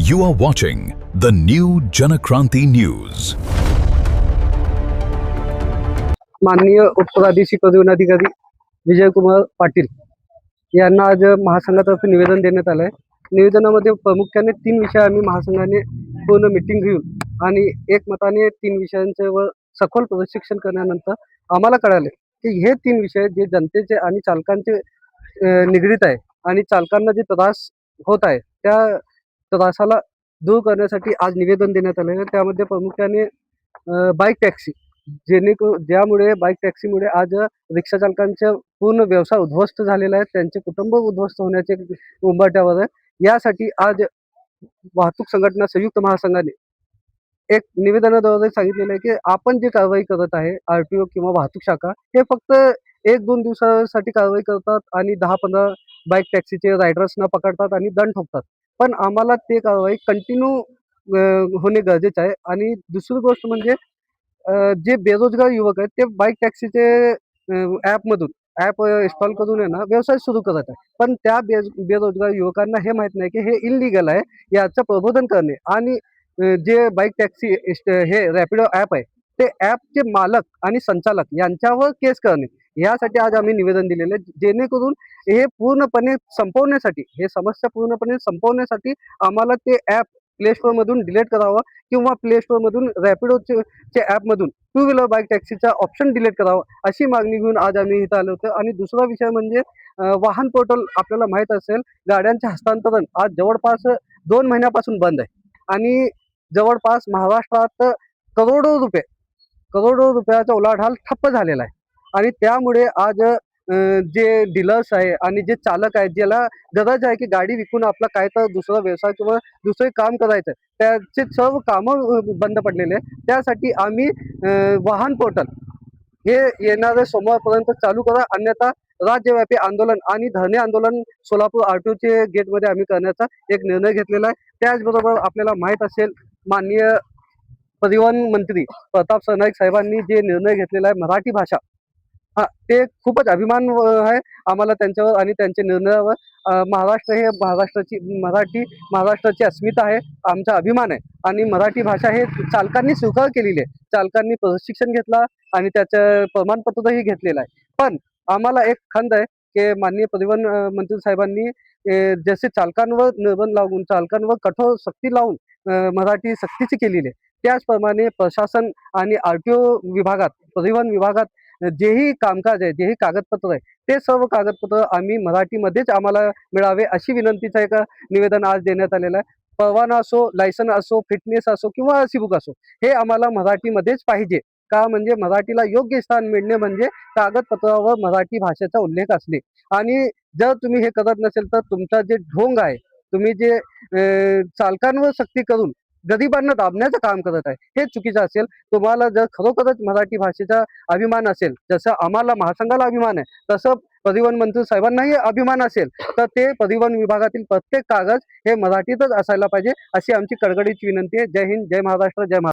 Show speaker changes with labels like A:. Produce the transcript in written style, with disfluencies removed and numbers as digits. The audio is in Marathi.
A: You are watching the new Janakranti News.
B: माननीय उपप्रादेशिक परिवहन विजयकुमार पाटील यांना आज महासंघातर्फे निवेदन देण्यात आलं आहे. निवेदनामध्ये प्रामुख्याने 3 विषय आम्ही महासंघाने पूर्ण मीटिंग घेऊन आणि एकमताने 3 विषयांचे व सखोल प्रशिक्षण करण्यानंतर आम्हाला कळाले की हे 3 विषय जे जनतेचे आणि चालकांचे निगडीत आहे आणि चालकांना जे त्रास होत आहे त्या त्रासाला दूर करण्यासाठी आज निवेदन देण्यात आले आहे. त्यामध्ये प्रामुख्याने बाईक टॅक्सी ज्यामुळे बाईक टॅक्सीमुळे आज रिक्षा चालकांचा पूर्ण व्यवसाय उद्ध्वस्त झालेला आहे, त्यांचे कुटुंब उद्ध्वस्त होण्याचे उंबरठ्यावर आहे. यासाठी आज वाहतूक संघटना संयुक्त महासंघाने एक निवेदनाद्वारे सांगितलेलं आहे की आपण जे कारवाई करत आहे आरटीओ किंवा वाहतूक शाखा हे फक्त 1-2 दिवसासाठी कारवाई करतात आणि 10-15 बाईक टॅक्सीचे रायडर्सना पकडतात आणि दंड ठोकतात. पण आम्हाला ते कारवाई कंटिन्यू होणे गरजेचं आहे. आणि दुसरी गोष्ट म्हणजे जे बेरोजगार युवक आहेत ते बाईक टॅक्सीचे ॲप इन्स्टॉल करून आहे ना व्यवसाय सुरू करत आहे. पण त्या बेरोजगार युवकांना हे माहीत नाही की हे इल्लीगल आहे. याचं प्रबोधन करणे आणि जे बाईक टॅक्सी हे रॅपिडो ॲप आहे ते ॲपचे मालक आणि संचालक यांच्यावर केस करणे यासाठी आज आम्ही निवेदन दिलेलं आहे. जेणेकरून हे पूर्णपणे संपवण्यासाठी हे समस्या पूर्णपणे संपवण्यासाठी आम्हाला ते ॲप प्ले स्टोअरमधून डिलीट करावं किंवा प्ले स्टोअरमधून रॅपिडोचे ॲपमधून 2 व्हीलर बाईक टॅक्सीचा ऑप्शन डिलीट करावा अशी मागणी घेऊन आज आम्ही इथं आलो होतो. आणि दुसरा विषय म्हणजे वाहन पोर्टल आपल्याला माहीत असेल गाड्यांचे हस्तांतरण आज जवळपास 2 महिन्यापासून बंद आहे आणि जवळपास महाराष्ट्रात करोडो रुपयाचा उलाढाल ठप्प झालेला आहे. आणि त्यामुळे आज जे डीलर्स आहे आणि जे चालक आहेत ज्याला गरज आहे की गाडी विकून आपला काय तर दुसरा व्यवसाय किंवा दुसरे काम करायचं त्याचे सर्व कामं बंद पडलेले आहे. त्यासाठी आम्ही वाहन पोर्टल हे येणाऱ्या सोमवारपर्यंत चालू करा, अन्यथा राज्यव्यापी आंदोलन आणि धरणे आंदोलन सोलापूर आरटीओचे गेटमध्ये आम्ही करण्याचा एक निर्णय घेतलेला आहे. त्याचबरोबर आपल्याला माहीत असेल माननीय परिवहन मंत्री प्रताप सरनाईक साहेबांनी जे निर्णय घेतलेला आहे मराठी भाषा ते खूपच अभिमान आहे आम्हाला त्यांच्यावर आणि त्यांच्या निर्णयावर. महाराष्ट्र हे महाराष्ट्राची अस्मिता आहे, आमचा अभिमान आहे. आणि मराठी भाषा हे चालकांनी स्वीकार केलेली आहे. चालकांनी प्रशिक्षण घेतला आणि त्याचं प्रमाणपत्रही घेतलेलं आहे. पण आम्हाला एक खंत आहे की माननीय परिवहन मंत्री साहेबांनी जसे चालकांवर निर्बंध लावून चालकांवर कठोर सक्ती लावून मराठी सक्तीची केलेली आहे त्याचप्रमाणे प्रशासन आणि आरटीओ विभागात परिवहन विभागात जेही कामकाज आहे जेही कागदपत्र आहे ते सर्व कागदपत्र आम्ही मराठीमध्येच आम्हाला मिळावे अशी विनंतीचं एक निवेदन आज देण्यात आलेलं आहे. परवाना असो, लायसन असो, फिटनेस असो किंवा आरसी बुक असो हे आम्हाला मराठीमध्येच पाहिजे. का म्हणजे मराठीला योग्य स्थान मिळणे म्हणजे कागदपत्रावर मराठी भाषेचा उल्लेख असणे. आणि जर तुम्ही हे करत नसेल तर तुमचा जे ढोंग आहे तुम्ही जे चालकांवर सक्ती करून गरिबांना दाबण्याचं काम करत आहे हे चुकीचं असेल. तुम्हाला जर खरोखरच मराठी भाषेचा अभिमान असेल जसं आम्हाला महासंघाला अभिमान आहे तसं परिवहन मंत्री साहेबांनाही अभिमान असेल तर ते परिवहन विभागातील प्रत्येक कागद हे मराठीतच असायला पाहिजे अशी आमची कडकडीची विनंती आहे. जय हिंद, जय महाराष्ट्र, जय महाराष्ट्र.